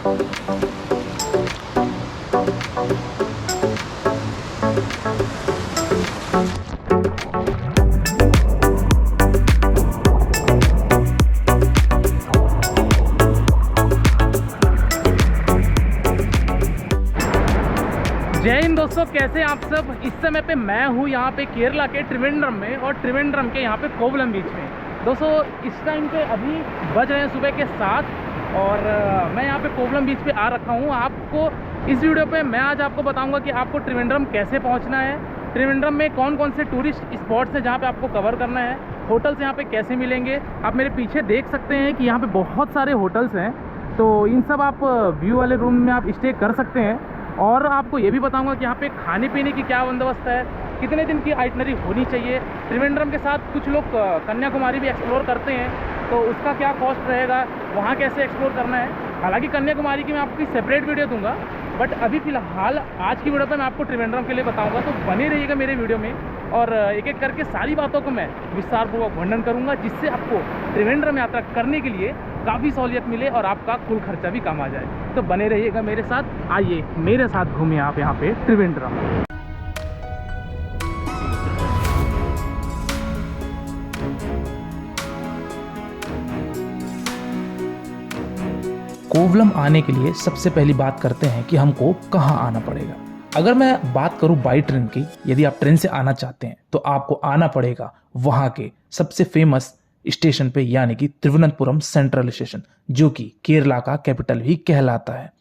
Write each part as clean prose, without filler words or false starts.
जय हिंद दोस्तों, कैसे आप सब। इस समय पे मैं हूँ यहाँ पे केरला के त्रिवेंद्रम में, और त्रिवेंद्रम के यहाँ पे कोवलम बीच में। दोस्तों इस टाइम पे अभी बज रहे हैं सुबह के 7, और मैं यहाँ पे कोवलम बीच पे आ रखा हूँ। आपको इस वीडियो पे मैं आज आपको बताऊँगा कि आपको त्रिवेंद्रम कैसे पहुँचना है, त्रिवेंद्रम में कौन कौन से टूरिस्ट स्पॉट्स हैं जहाँ पर आपको कवर करना है, होटल्स यहाँ पर कैसे मिलेंगे। आप मेरे पीछे देख सकते हैं कि यहाँ पर बहुत सारे होटल्स हैं, तो इन सब आप व्यू वाले रूम में आप स्टे कर सकते हैं। और आपको ये भी बताऊंगा कि यहाँ पे खाने पीने की क्या बंदोबस्त है, कितने दिन की आइटनरी होनी चाहिए। त्रिवेंद्रम के साथ कुछ लोग कन्याकुमारी भी एक्सप्लोर करते हैं, तो उसका क्या कॉस्ट रहेगा, वहाँ कैसे एक्सप्लोर करना है। हालांकि कन्याकुमारी की मैं आपकी सेपरेट वीडियो दूंगा, बट अभी फ़िलहाल आज की वीडियो पे मैं आपको त्रिवेंद्रम के लिए बताऊंगा। तो बने रहिएगा मेरे वीडियो में, और एक एक करके सारी बातों को मैं विस्तारपूर्वक वर्णन करूंगा, जिससे आपको त्रिवेंद्रम यात्रा करने के लिए काफ़ी सहूलियत मिले और आपका कुल खर्चा भी कम आ जाए। तो बने रहिएगा मेरे साथ, आइए मेरे साथ घूमिए आप यहाँ पे त्रिवेंद्रम। कोवलम आने के लिए सबसे पहली बात करते हैं कि हमको कहाँ आना पड़ेगा। अगर मैं बात करूं बाई ट्रेन की, यदि आप ट्रेन से आना चाहते हैं तो आपको आना पड़ेगा वहां के सबसे फेमस स्टेशन पे, यानी कि तिरुवनंतपुरम सेंट्रल स्टेशन, जो कि केरला का कैपिटल भी कहलाता है।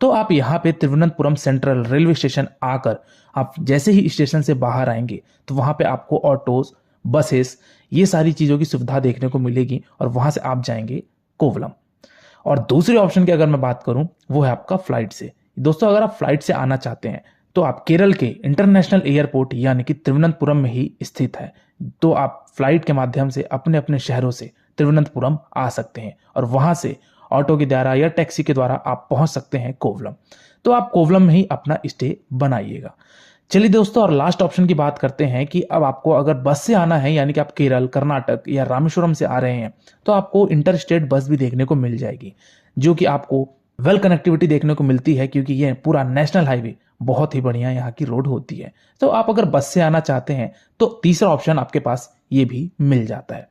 तो आप यहाँ पे तिरुवनंतपुरम सेंट्रल रेलवे स्टेशन आकर आप जैसे ही स्टेशन से बाहर आएंगे तो वहाँ पे आपको ऑटोज, बसेस, ये सारी चीज़ों की सुविधा देखने को मिलेगी, और वहाँ से आप जाएंगे कोवलम। और दूसरे ऑप्शन की अगर मैं बात करूं, वो है आपका फ्लाइट से। दोस्तों अगर आप फ्लाइट से आना चाहते हैं तो आप केरल के इंटरनेशनल एयरपोर्ट यानी कि तिरुवनंतपुरम में ही स्थित है, तो आप फ्लाइट के माध्यम से अपने अपने शहरों से तिरुवनंतपुरम आ सकते हैं, और वहां से ऑटो के द्वारा या टैक्सी के द्वारा आप पहुंच सकते हैं कोवलम। तो आप कोवलम में ही अपना स्टे बनाइएगा। चलिए दोस्तों, और लास्ट ऑप्शन की बात करते हैं कि अब आपको अगर बस से आना है, यानी कि आप केरल, कर्नाटक या रामेश्वरम से आ रहे हैं, तो आपको इंटर स्टेट बस भी देखने को मिल जाएगी, जो कि आपको वेल कनेक्टिविटी देखने को मिलती है, क्योंकि ये पूरा नेशनल हाईवे बहुत ही बढ़िया यहाँ की रोड होती है। तो आप अगर बस से आना चाहते हैं तो तीसरा ऑप्शन आपके पास ये भी मिल जाता है।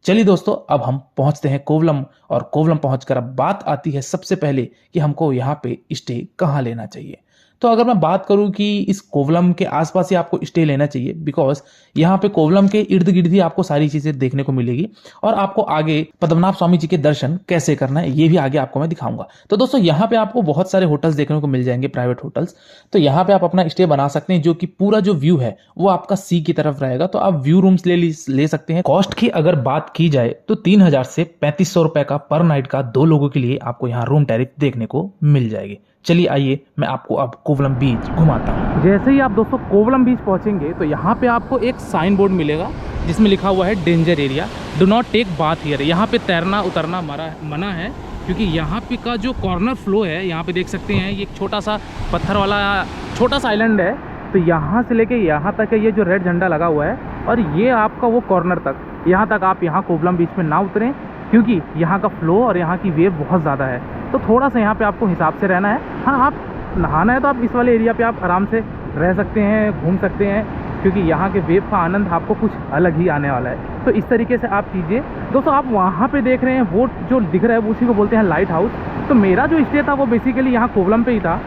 चलिए दोस्तों, अब हम पहुंचते हैं कोवलम, और कोवलम पहुंचकर अब बात आती है सबसे पहले कि हमको यहाँ पे स्टे कहाँ लेना चाहिए। तो अगर मैं बात करूं कि इस कोवलम के आसपास ही आपको स्टे लेना चाहिए, बिकॉज यहाँ पे कोवलम के इर्द गिर्द ही आपको सारी चीजें देखने को मिलेगी, और आपको आगे पद्मनाभ स्वामी जी के दर्शन कैसे करना है ये भी आगे आपको मैं दिखाऊंगा। तो दोस्तों यहाँ पे आपको बहुत सारे होटल्स देखने को मिल जाएंगे, प्राइवेट होटल्स। तो यहाँ पे आप अपना स्टे बना सकते हैं, जो कि पूरा जो व्यू है वो आपका सी की तरफ रहेगा, तो आप व्यू रूम्स ले सकते हैं। कॉस्ट की अगर बात की जाए तो 3000 से 3500 रुपए का पर नाइट का 2 लोगों के लिए आपको यहाँ रूम टैरिफ देखने को मिल जाएगी। चलिए आइए मैं आपको अब कोवलम बीच घुमाता हूँ। जैसे ही आप दोस्तों कोवलम बीच पहुंचेंगे तो यहाँ पे आपको एक साइन बोर्ड मिलेगा जिसमें लिखा हुआ है danger area, do not take bath here. यहाँ पे तैरना उतरना मना है, क्योंकि यहाँ पे का जो कॉर्नर फ्लो है, यहाँ पे देख सकते हैं ये एक छोटा सा पत्थर वाला छोटा सा आइलैंड है। तो यहाँ से लेके यहाँ तक है ये जो रेड झंडा लगा हुआ है, और ये आपका वो कॉर्नर तक, यहाँ तक आप यहाँ कोवलम बीच में ना उतरें, क्योंकि यहाँ का फ्लो और यहाँ की वेव बहुत ज़्यादा है। तो थोड़ा सा यहाँ पे आपको हिसाब से रहना है। हाँ, आप नहाना है तो आप इस वाले एरिया पे आप आराम से रह सकते हैं, घूम सकते हैं, क्योंकि यहाँ के वेव का आनंद आपको कुछ अलग ही आने वाला है। तो इस तरीके से आप कीजिए। दोस्तों आप वहाँ पे देख रहे हैं वो जो दिख रहा है उसी को बोलते हैं लाइट हाउस। तो मेरा जो स्टे था वो बेसिकली यहाँ कोवलम पे ही था,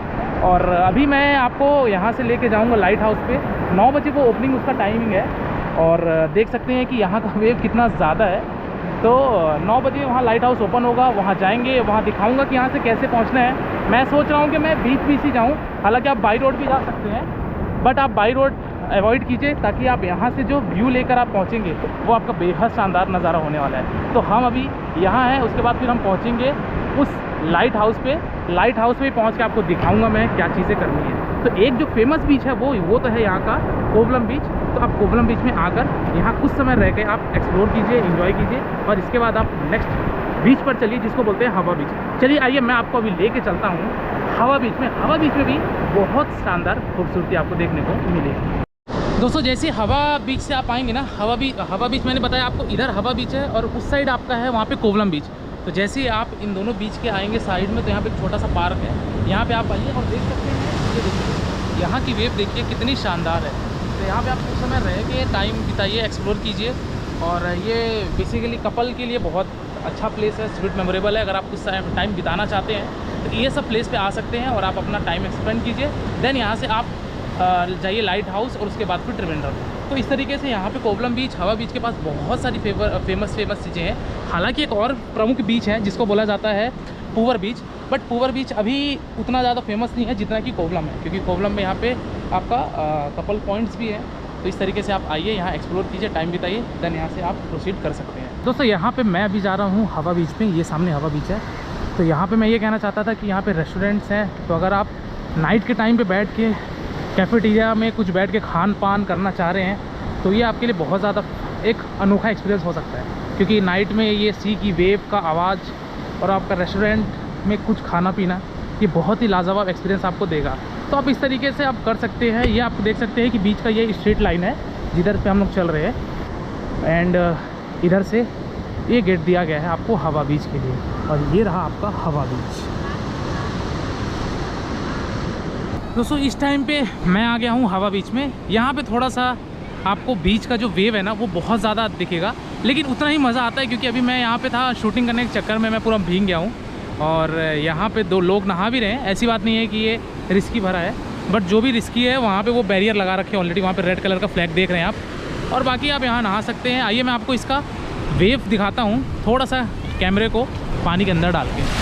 और अभी मैं आपको यहाँ से लेके जाऊँगा लाइट हाउस पे। 9 बजे वो ओपनिंग उसका टाइमिंग है, और देख सकते हैं कि यहाँ का वेव कितना ज़्यादा है। तो 9 बजे वहाँ लाइट हाउस ओपन होगा, वहाँ जाएंगे, वहाँ दिखाऊंगा कि यहाँ से कैसे पहुँचना है। मैं सोच रहा हूँ कि मैं बीच ही जाऊँ, हालांकि आप बाई रोड भी जा सकते हैं, बट आप बाई रोड अवॉइड कीजिए, ताकि आप यहाँ से जो व्यू लेकर आप पहुँचेंगे वो आपका बेहद शानदार नज़ारा होने वाला है। तो हम अभी यहाँ हैं, उसके बाद फिर हम पहुँचेंगे उस लाइट हाउस पे। लाइट हाउस पे पहुँच के आपको दिखाऊँगा मैं क्या चीज़ें करनी है। तो एक जो फेमस बीच है वो तो है यहाँ का कोवलम बीच। तो आप कोवलम बीच में आकर यहाँ कुछ समय रह के आप एक्सप्लोर कीजिए, एंजॉय कीजिए, और इसके बाद आप नेक्स्ट बीच पर चलिए, जिसको बोलते हैं हवा बीच। चलिए आइए मैं आपको अभी लेके चलता हूँ हवा बीच में। हवा बीच में भी बहुत शानदार खूबसूरती आपको देखने को मिलेगी। दोस्तों जैसे हवा बीच से आप आएंगे ना, हवा बीच मैंने बताया आपको, इधर हवा बीच है और उस साइड आपका है वहाँ पे कोवलम बीच। तो जैसे ही आप इन दोनों बीच के आएंगे साइड में, तो यहाँ पे एक छोटा सा पार्क है, यहाँ पे आप आइए और देख सकते हैं, ये देखिए यहाँ की वेव देखिए कितनी शानदार है। तो यहाँ पे आप कुछ समय रह के टाइम बिताइए, एक्सप्लोर कीजिए। और ये बेसिकली कपल के लिए बहुत अच्छा प्लेस है, स्वीट मेमोरेबल है। अगर आप कुछ टाइम बिताना चाहते हैं तो ये सब प्लेस पे आ सकते हैं और आप अपना टाइम एक्सपेंड कीजिए। देन यहाँ से आप जाइए लाइट हाउस और उसके बाद फिर त्रिवेंद्रम। तो इस तरीके से यहाँ पे कोवलम बीच, हवा बीच के पास बहुत सारी फेमस चीज़ें हैं। हालांकि एक और प्रमुख बीच है जिसको बोला जाता है पूवर बीच, बट पूवर बीच अभी उतना ज़्यादा फेमस नहीं है जितना कि कोवलम है, क्योंकि कोवलम में यहाँ पे आपका कपल पॉइंट्स भी हैं। तो इस तरीके से आप आइए, यहाँ एक्सप्लोर कीजिए, टाइम बिताइए, देन यहाँ से आप प्रोसीड कर सकते हैं। दोस्तों यहाँ पे मैं अभी जा रहा हूँ हवा बीच पे, ये सामने हवा बीच है। तो यहाँ पे मैं ये कहना चाहता था कि यहाँ पे रेस्टोरेंट्स हैं, तो अगर आप नाइट के टाइम पे बैठ के कैफेटेरिया में कुछ बैठ के खान पान करना चाह रहे हैं तो ये आपके लिए बहुत ज़्यादा एक अनोखा एक्सपीरियंस हो सकता है, क्योंकि नाइट में ये सी की वेव का आवाज़ और आपका रेस्टोरेंट में कुछ खाना पीना, ये बहुत ही लाजवाब एक्सपीरियंस आपको देगा। तो आप इस तरीके से आप कर सकते हैं। ये आप देख सकते हैं कि बीच का ये स्ट्रेट लाइन है जिधर पे हम लोग चल रहे हैं, एंड इधर से ये गेट दिया गया है आपको हवा बीच के लिए, और ये रहा आपका हवा बीच। दोस्तों इस टाइम पे मैं आ गया हूँ हवा बीच में। यहाँ पे थोड़ा सा आपको बीच का जो वेव है ना वो बहुत ज़्यादा दिखेगा, लेकिन उतना ही मज़ा आता है, क्योंकि अभी मैं यहाँ पे था शूटिंग करने के चक्कर में मैं पूरा भीग गया हूँ। और यहाँ पे 2 लोग नहा भी रहे हैं। ऐसी बात नहीं है कि ये रिस्की भरा है, बट जो भी रिस्की है वहाँ पे वो बैरियर लगा रखे हैं ऑलरेडी। वहाँ पे रेड कलर का फ्लैग देख रहे हैं आप, और बाकी आप यहाँ नहा सकते हैं। आइए मैं आपको इसका वेव दिखाता हूँ थोड़ा सा कैमरे को पानी के अंदर डाल के।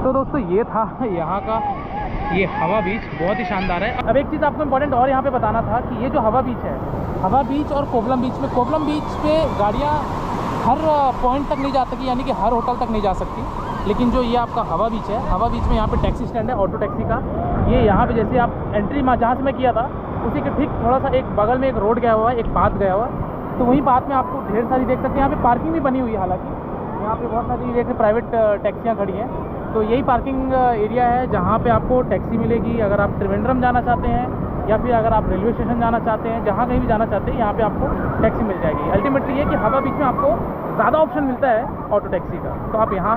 तो दोस्तों ये था यहाँ का ये हवा बीच, बहुत ही शानदार है। अब एक चीज़ आपको इम्पोर्टेंट और यहाँ पे बताना था कि ये जो हवा बीच है, हवा बीच और कोवलम बीच में, कोवलम बीच पे गाड़ियाँ हर पॉइंट तक नहीं जा सकती, यानी कि हर होटल तक नहीं जा सकती। लेकिन जो ये आपका हवा बीच है, हवा बीच में यहाँ पे टैक्सी स्टैंड है, ऑटो टैक्सी का। ये यहाँ पे जैसे आप एंट्री जहाँ से मैं किया था उसी के ठीक थोड़ा सा एक बगल में एक रोड गया हुआ है, एक पाथ गया हुआ है। तो वहीं पाथ में आपको ढेर सारी देख सकते हैं, यहाँ पे पार्किंग भी बनी हुई है। हालाँकि यहाँ पे बहुत सारी जैसे प्राइवेट टैक्सियाँ खड़ी हैं, तो यही पार्किंग एरिया है जहाँ पे आपको टैक्सी मिलेगी। अगर आप त्रिवेंद्रम जाना चाहते हैं या फिर अगर आप रेलवे स्टेशन जाना चाहते हैं, जहाँ कहीं भी जाना चाहते हैं, यहाँ पे आपको टैक्सी मिल जाएगी। अल्टीमेटली ये कि हवा बीच में आपको ज़्यादा ऑप्शन मिलता है ऑटो टैक्सी का, तो आप यहाँ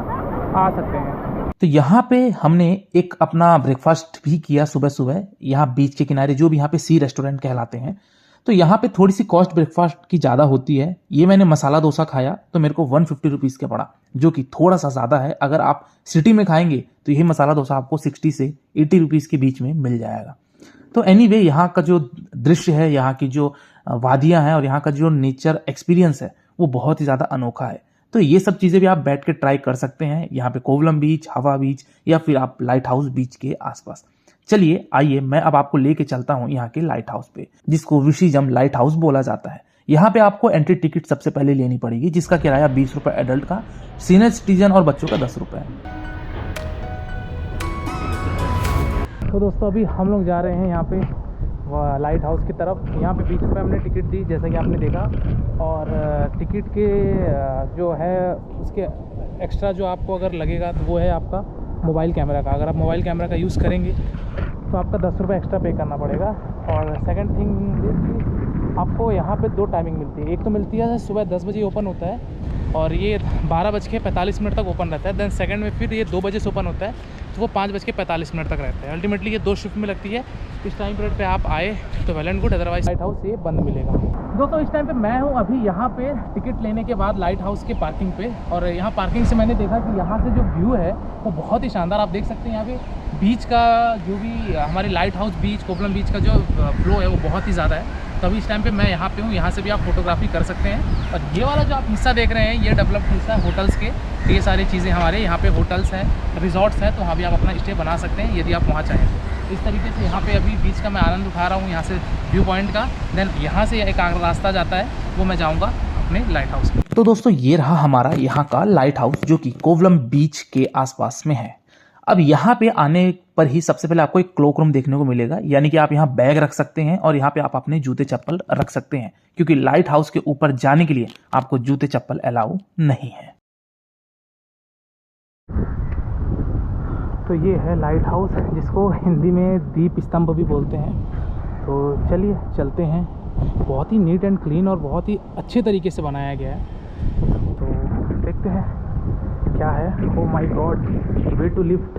आ सकते हैं। तो यहाँ पे हमने एक अपना ब्रेकफास्ट भी किया सुबह सुबह, यहाँ बीच के किनारे जो भी यहाँ पे सी रेस्टोरेंट कहलाते हैं। तो यहाँ पे थोड़ी सी कॉस्ट ब्रेकफास्ट की ज़्यादा होती है। ये मैंने मसाला डोसा खाया तो मेरे को 150 रुपीज़ का पड़ा, जो कि थोड़ा सा ज़्यादा है। अगर आप सिटी में खाएंगे तो यही मसाला डोसा आपको 60 से 80 रुपीज़ के बीच में मिल जाएगा। तो एनीवे यहाँ का जो दृश्य है, यहाँ की जो वादियाँ हैं और यहाँ का जो नेचर एक्सपीरियंस है वो बहुत ही ज़्यादा अनोखा है। तो ये सब चीज़ें भी आप बैठ के ट्राई कर सकते हैं यहाँ पे कोवलम बीच, हवा बीच या फिर आप लाइट हाउस बीच के आसपास। चलिए आइए मैं अब आपको लेके चलता हूँ यहाँ के लाइट हाउस पे, जिसको विशिजम लाइट हाउस बोला जाता है। यहाँ पे आपको एंट्री टिकट सबसे पहले लेनी पड़ेगी, जिसका किराया 20 रुपये एडल्ट का, सीनियर सिटीजन और बच्चों का 10 रुपये। तो दोस्तों अभी हम लोग जा रहे हैं यहाँ पे लाइट हाउस की तरफ। यहाँ पे 20 रुपये हमने टिकट दी जैसा कि आपने देखा, और टिकट के जो है उसके एक्स्ट्रा जो आपको अगर लगेगा तो वो है आपका मोबाइल कैमरा का। अगर आप मोबाइल कैमरा का यूज़ करेंगे तो आपका 10 रुपये एक्स्ट्रा पे करना पड़ेगा। और सेकंड थिंग आपको यहाँ पे 2 टाइमिंग मिलती है। एक तो मिलती है सुबह 10 बजे ओपन होता है और ये 12:45 तक ओपन रहता है। देन सेकंड में फिर ये 2 बजे से ओपन होता है, तो वो 5:45 तक रहता है। अल्टीमेटली ये 2 शिफ्ट में लगती है। इस टाइम पीरियड पे आप आए तो well and good, otherwise light house ये बंद मिलेगा। दोस्तों इस टाइम पे मैं हूँ अभी यहाँ पे टिकट लेने के बाद लाइट हाउस के पार्किंग पे, और यहाँ पार्किंग से मैंने देखा कि यहाँ से जो व्यू है वो बहुत ही शानदार। आप देख सकते हैं यहाँ पे बीच का जो भी हमारे लाइट हाउस बीच, कोवलम बीच का जो फ्लो है वो बहुत ही ज़्यादा है। तो अभी इस टाइम पे मैं यहाँ पे हूँ, यहाँ से भी आप फोटोग्राफी कर सकते हैं। और ये वाला जो आप हिस्सा देख रहे हैं ये डेवलप्ड हिस्सा है होटल्स के। ये सारी चीज़ें हमारे यहाँ पे होटल्स हैं, रिजॉर्ट्स हैं, तो वहाँ भी आप अपना स्टे बना सकते हैं यदि आप वहाँ चाहें तो। इस तरीके से यहाँ पे अभी बीच का मैं आनंद उठा रहा हूँ, यहाँ से व्यू पॉइंट का। देन यहाँ से एक रास्ता जाता है, वो मैं जाऊँगा अपने लाइट हाउस में। तो दोस्तों ये रहा हमारा यहाँ का लाइट हाउस, जो कि कोवलम बीच के आसपास में है। अब यहाँ पे आने पर ही सबसे पहले आपको एक क्लोक रूम देखने को मिलेगा, यानी कि आप यहाँ बैग रख सकते हैं और यहाँ पे आप अपने जूते चप्पल रख सकते हैं, क्योंकि लाइट हाउस के ऊपर जाने के लिए आपको जूते चप्पल अलाउ नहीं है। तो ये है लाइट हाउस, जिसको हिंदी में दीप स्तंभ भी बोलते हैं। तो चलिए चलते हैं। बहुत ही नीट एंड क्लीन और बहुत ही अच्छे तरीके से बनाया गया है। तो देखते हैं क्या है। Oh my God, way to lift.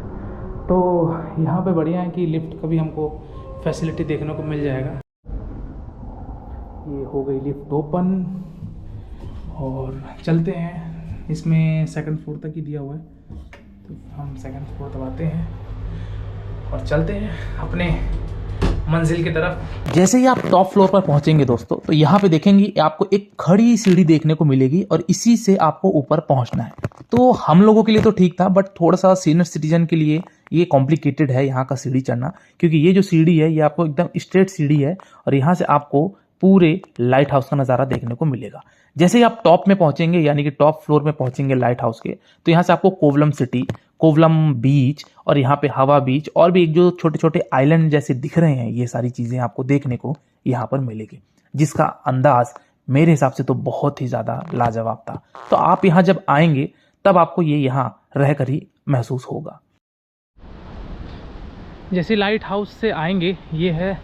तो यहाँ पे बढ़िया है कि लिफ्ट का भी हमको फैसिलिटी देखने को मिल जाएगा। ये हो गई लिफ्ट ओपन और चलते हैं। इसमें सेकंड फ्लोर तक ही दिया हुआ है, तो हम सेकंड फ्लोर दबाते हैं और चलते हैं अपने मंजिल की तरफ। जैसे ही आप टॉप फ्लोर पर पहुंचेंगे दोस्तों, तो यहाँ पे देखेंगे आपको एक खड़ी सीढ़ी देखने को मिलेगी और इसी से आपको ऊपर पहुंचना है। तो हम लोगों के लिए तो ठीक था, बट थोड़ा सा सीनियर सिटीजन के लिए ये कॉम्प्लिकेटेड है यहाँ का सीढ़ी चढ़ना, क्योंकि ये जो सीढ़ी है ये आपको एकदम स्ट्रेट सीढ़ी है और यहाँ से आपको पूरे लाइट हाउस का नज़ारा देखने को मिलेगा। जैसे ही आप टॉप में पहुंचेंगे, यानी कि टॉप फ्लोर में पहुंचेंगे लाइट हाउस के, तो यहाँ से आपको कोवलम सिटी, कोवलम बीच और यहाँ पे हवा बीच और भी एक जो छोटे छोटे आइलैंड जैसे दिख रहे हैं, ये सारी चीज़ें आपको देखने को यहाँ पर मिलेगी, जिसका अंदाज मेरे हिसाब से तो बहुत ही ज़्यादा लाजवाब था। तो आप यहाँ जब आएंगे तब आपको ये यहाँ रहकर ही महसूस होगा। जैसे लाइट हाउस से आएंगे, ये है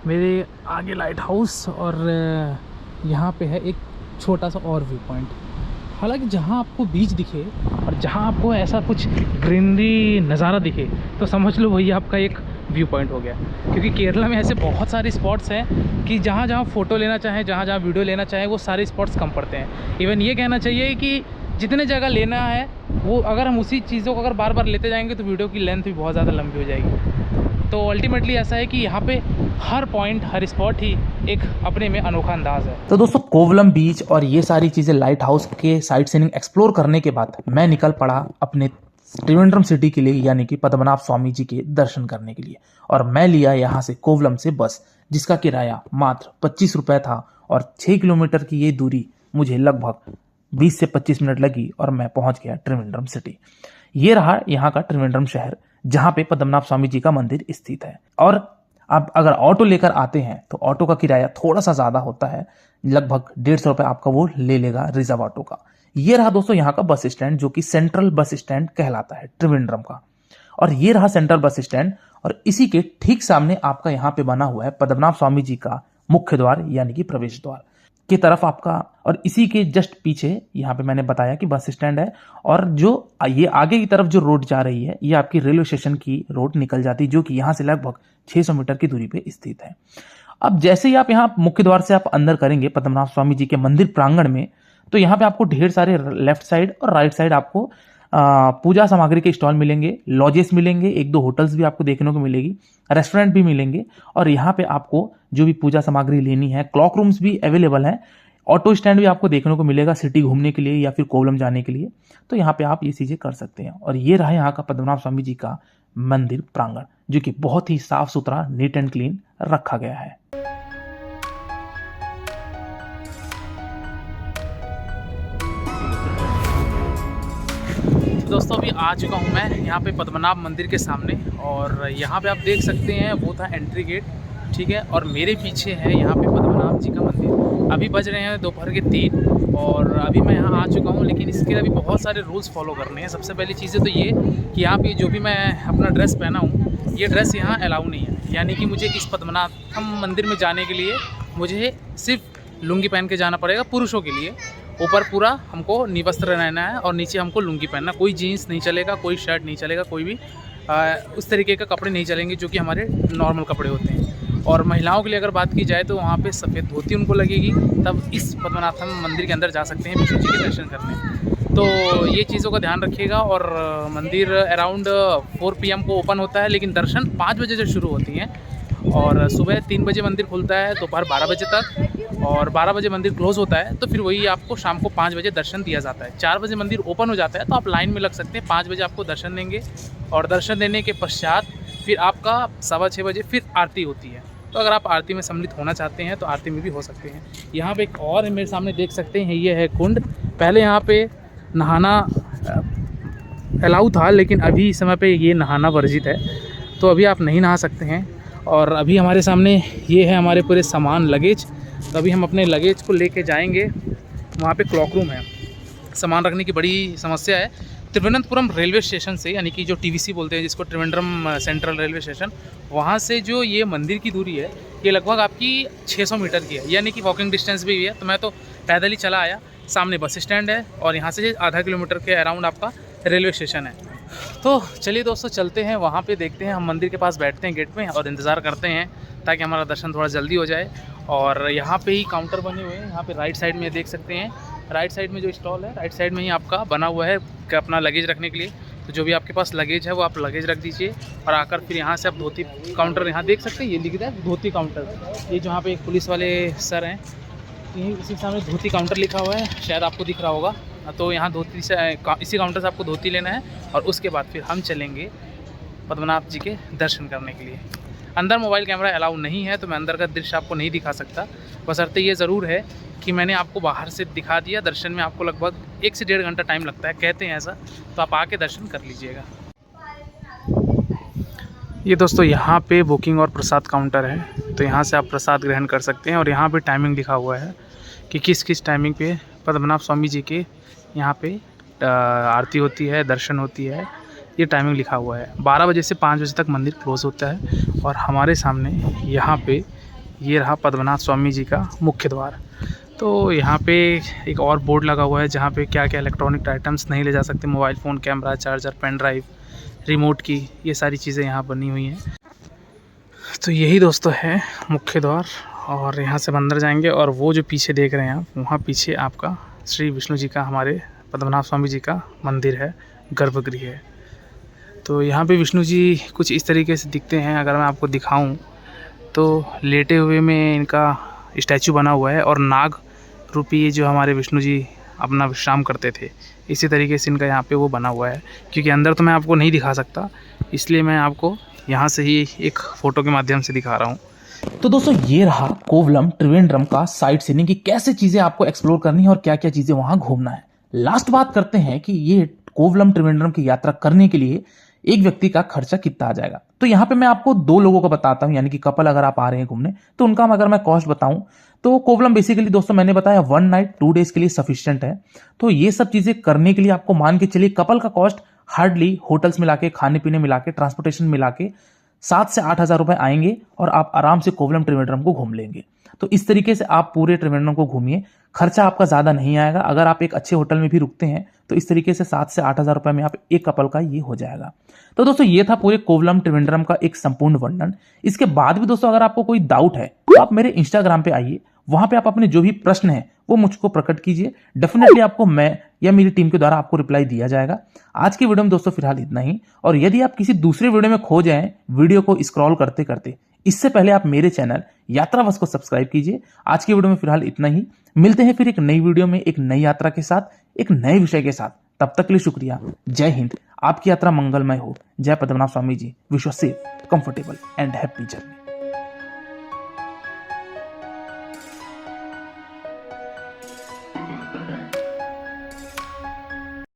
मेरे आगे लाइट हाउस और यहाँ पे है एक छोटा सा और व्यू पॉइंट। हालांकि जहाँ आपको बीच दिखे और जहाँ आपको ऐसा कुछ ग्रीनरी नज़ारा दिखे, तो समझ लो वही आपका एक व्यू पॉइंट हो गया। क्योंकि केरला में ऐसे बहुत सारे स्पॉट्स हैं कि जहाँ जहाँ फ़ोटो लेना चाहें, जहाँ जहाँ वीडियो लेना चाहें, वो सारे स्पॉट्स कम पड़ते हैं। इवन ये कहना चाहिए कि जितने जगह लेना है, वो अगर हम उसी चीज़ों को अगर बार बार लेते जाएंगे तो वीडियो की लेंथ भी बहुत ज़्यादा लंबी हो जाएगी। तो अल्टीमेटली ऐसा है कि यहाँ पे हर पॉइंट, हर स्पॉट ही एक अपने में अनोखा अंदाज है। तो दोस्तों, कोवलम बीच और ये सारी चीज़ें लाइट हाउस के साइट सीइंग एक्सप्लोर करने के बाद मैं निकल पड़ा अपने त्रिवेंद्रम सिटी के लिए, यानी कि पद्मनाभ स्वामी जी के दर्शन करने के लिए। और मैं लिया यहाँ से कोवलम से बस, जिसका किराया मात्र 25 रुपये था और 6 किलोमीटर की ये दूरी मुझे लगभग 20 से 25 मिनट लगी और मैं पहुंच गया त्रिवेंद्रम सिटी। ये रहा यहाँ का त्रिवेंद्रम शहर, जहाँ पे पद्मनाभ स्वामी जी का मंदिर स्थित है। और अब अगर ऑटो लेकर आते हैं तो ऑटो का किराया थोड़ा सा ज़्यादा होता है, लगभग 150 रुपये आपका वो ले लेगा रिजर्व ऑटो का। ये रहा दोस्तों यहाँ का बस स्टैंड, जो कि सेंट्रल बस स्टैंड कहलाता है त्रिवेंद्रम का। और ये रहा सेंट्रल बस स्टैंड और इसी के ठीक सामने आपका यहाँ पे बना हुआ है पद्मनाभ स्वामी जी का मुख्य द्वार, यानी कि प्रवेश द्वार की तरफ आपका। और इसी के जस्ट पीछे यहाँ पे मैंने बताया कि बस स्टैंड है। और जो ये आगे की तरफ जो रोड जा रही है, ये आपकी रेलवे स्टेशन की रोड निकल जाती है, जो कि यहाँ से लगभग 600 मीटर की दूरी पे स्थित है। अब जैसे ही आप यहाँ मुख्य द्वार से आप अंदर करेंगे पद्मनाभ स्वामी जी के मंदिर प्रांगण में, तो यहाँ पे आपको ढेर सारे लेफ्ट साइड और राइट साइड आपको पूजा सामग्री के स्टॉल मिलेंगे, लॉजेस मिलेंगे, 1-2 होटल्स भी आपको देखने को मिलेगी, रेस्टोरेंट भी मिलेंगे। और यहाँ पे आपको जो भी पूजा सामग्री लेनी है, क्लॉक रूम्स भी अवेलेबल हैं, ऑटो स्टैंड भी आपको देखने को मिलेगा सिटी घूमने के लिए या फिर कोवलम जाने के लिए। तो यहाँ पे आप ये चीज़ें कर सकते हैं। और ये रहा यहाँ का पद्मनाभ स्वामी जी का मंदिर प्रांगण, जो कि बहुत ही साफ सुथरा, नीट एंड क्लीन रखा गया है। दोस्तों अभी आ चुका हूँ मैं यहाँ पे पद्मनाभ मंदिर के सामने और यहाँ पे आप देख सकते हैं वो था एंट्री गेट, ठीक है। और मेरे पीछे है यहाँ पे पद्मनाभ जी का मंदिर। अभी बज रहे हैं दोपहर के 3 और अभी मैं यहाँ आ चुका हूँ, लेकिन इसके अभी बहुत सारे रूल्स फॉलो करने हैं। सबसे पहली चीज़ें तो ये कि यहाँ पे जो भी मैं अपना ड्रेस पहना हूँ, ये ड्रेस यहाँ अलाउ नहीं है। यानी कि मुझे इस पद्मनाभम मंदिर में जाने के लिए मुझे सिर्फ लुंगी पहन के जाना पड़ेगा पुरुषों के लिए। ऊपर पूरा हमको निवस्त्र रहना है और नीचे हमको लुंगी पहनना, कोई जीन्स नहीं चलेगा, कोई शर्ट नहीं चलेगा, कोई भी उस तरीके का कपड़े नहीं चलेंगे जो कि हमारे नॉर्मल कपड़े होते हैं। और महिलाओं के लिए अगर बात की जाए तो वहाँ पे सफ़ेद धोती उनको लगेगी, तब इस पद्मनाभम मंदिर के अंदर जा सकते हैं विष्णु जी के दर्शन करने। तो ये चीज़ों का ध्यान रखिएगा। और मंदिर अराउंड 4 PM को ओपन होता है, लेकिन दर्शन 5 बजे से शुरू होती हैं और सुबह 3 बजे मंदिर खुलता है, दोपहर 12 बजे तक, और 12 बजे मंदिर क्लोज़ होता है। तो फिर वही आपको शाम को 5 बजे दर्शन दिया जाता है। 4 बजे मंदिर ओपन हो जाता है, तो आप लाइन में लग सकते हैं। 5 बजे आपको दर्शन देंगे और दर्शन देने के पश्चात फिर आपका 6:15 बजे फिर आरती होती है। तो अगर आप आरती में सम्मिलित होना चाहते हैं तो आरती में भी हो सकते हैं। यहाँ पे एक और मेरे सामने देख सकते हैं, ये है कुंड। पहले यहाँ पे नहाना अलाउ था, लेकिन अभी इस समय पे ये नहाना वर्जित है, तो अभी आप नहीं नहा सकते हैं। और अभी हमारे सामने ये है हमारे पूरे सामान, लगेज। तो अभी हम अपने लगेज को लेके जाएंगे। वहाँ पे क्लॉक रूम है, सामान रखने की बड़ी समस्या है। त्रिवेंद्रपुरम रेलवे स्टेशन से, यानी कि जो TVC बोलते हैं जिसको, त्रिवेंद्रम सेंट्रल रेलवे स्टेशन, वहाँ से जो ये मंदिर की दूरी है ये लगभग आपकी 600 मीटर की है, यानी कि वॉकिंग डिस्टेंस भी है। तो मैं तो पैदल ही चला आया। सामने बस स्टैंड है और यहाँ से आधा किलोमीटर के अराउंड आपका रेलवे स्टेशन है। तो चलिए दोस्तों चलते हैं वहाँ पे, देखते हैं। हम मंदिर के पास बैठते हैं गेट पे और इंतज़ार करते हैं ताकि हमारा दर्शन थोड़ा जल्दी हो जाए। और यहाँ पे ही काउंटर बने हुए हैं, यहाँ पे राइट साइड में देख सकते हैं। राइट साइड में जो स्टॉल है, राइट साइड में ही आपका बना हुआ है कि अपना लगेज रखने के लिए। तो जो भी आपके पास लगेज है वो आप लगेज रख दीजिए और आकर फिर यहाँ से आप धोती काउंटर, यहाँ देख सकते हैं ये लिखा है धोती काउंटर। ये जहाँ पे एक पुलिस वाले सर हैं, यहीं इसी सामने धोती काउंटर लिखा हुआ है, शायद आपको दिख रहा होगा। तो यहाँ धोती से, इसी काउंटर से आपको धोती लेना है और उसके बाद फिर हम चलेंगे पद्मनाभ जी के दर्शन करने के लिए। अंदर मोबाइल कैमरा अलाउ नहीं है तो मैं अंदर का दृश्य आपको नहीं दिखा सकता। बशर्ते ये ज़रूर है कि मैंने आपको बाहर से दिखा दिया। दर्शन में आपको लगभग 1 से 1.5 घंटा टाइम लगता है, कहते हैं ऐसा। तो आप आके दर्शन कर लीजिएगा। ये दोस्तों यहाँ पे बुकिंग और प्रसाद काउंटर है, तो यहाँ से आप प्रसाद ग्रहण कर सकते हैं। और यहाँ पे टाइमिंग लिखा हुआ है कि किस किस टाइमिंग पे पद्मनाभ स्वामी जी के यहाँ पे आरती होती है, दर्शन होती है। ये टाइमिंग लिखा हुआ है। 12 बजे से 5 बजे तक मंदिर क्लोज होता है। और हमारे सामने यहाँ पे ये रहा पद्मनाभ स्वामी जी का मुख्य द्वार। तो यहाँ पे एक और बोर्ड लगा हुआ है जहाँ पे क्या क्या इलेक्ट्रॉनिक आइटम्स नहीं ले जा सकते, mobile phone, camera, charger, pen drive, remote की, ये सारी चीज़ें यहाँ बनी हुई हैं। तो यही दोस्तों है मुख्य द्वार। और यहाँ से अंदर जाएंगे और वो जो पीछे देख रहे हैं आप, वहाँ पीछे आपका श्री विष्णु जी का, हमारे पद्मनाभ स्वामी जी का मंदिर है, गर्भगृह है। तो यहाँ पे विष्णु जी कुछ इस तरीके से दिखते हैं। अगर मैं आपको दिखाऊं तो लेटे हुए में इनका स्टैचू बना हुआ है और नाग रूपी जो हमारे विष्णु जी अपना विश्राम करते थे, इसी तरीके से इनका यहाँ पे वो बना हुआ है। क्योंकि अंदर तो मैं आपको नहीं दिखा सकता, इसलिए मैं आपको यहाँ से ही एक फ़ोटो के माध्यम से दिखा रहा हूँ। तो दोस्तों ये रहा कोवलम त्रिवेंद्रम का साइट सीइंग की कैसे चीजें आपको एक्सप्लोर करनी है और क्या क्या चीजें वहां घूमना है। लास्ट बात करते हैं कि ये कोवलम त्रिवेंद्रम की यात्रा करने के लिए एक व्यक्ति का खर्चा कितना आ जाएगा। तो यहाँ पे मैं आपको 2 लोगों को बताता हूँ, यानी कि कपल अगर आप आ रहे हैं घूमने तो उनका अगर मैं कॉस्ट बताऊं तो कोवलम बेसिकली दोस्तों मैंने बताया 1 नाइट 2 डेज के लिए सफिशिएंट है। तो ये सब चीजें करने के लिए आपको मान के चलिए कपल का कॉस्ट हार्डली होटल्स मिला के, खाने पीने मिला के, ट्रांसपोर्टेशन मिला के 7 से 8 हज़ार रुपए आएंगे और आप आराम से कोवलम त्रिवेंद्रम को घूम लेंगे। तो इस तरीके से आप पूरे त्रिवेंद्रम को घूमिए, खर्चा आपका ज्यादा नहीं आएगा। अगर आप एक अच्छे होटल में भी रुकते हैं तो इस तरीके से 7 से 8 हज़ार रुपए में आप एक कपल का ये हो जाएगा। तो दोस्तों ये था पूरे कोवलम त्रिवेंद्रम का एक संपूर्ण वर्णन। इसके बाद भी दोस्तों अगर आपको कोई डाउट है तो आप मेरे इंस्टाग्राम पे आइए, वहां पे आप अपने जो भी प्रश्न है वो मुझको प्रकट कीजिए। डेफिनेटली आपको मैं या मेरी टीम के द्वारा आपको रिप्लाई दिया जाएगा। आज की वीडियो में दोस्तों फिलहाल इतना ही। और यदि आप किसी दूसरे वीडियो में खो जाएं वीडियो को स्क्रॉल करते करते, इससे पहले आप मेरे चैनल यात्रावश को सब्सक्राइब कीजिए। आज की वीडियो में फिलहाल इतना ही। मिलते हैं फिर एक नई वीडियो में एक नई यात्रा के साथ, एक नए विषय के साथ। तब तक के लिए शुक्रिया। जय हिंद। आपकी यात्रा मंगलमय हो। जय Padmanabha Swami ji. Wish you safe, comfortable and happy journey.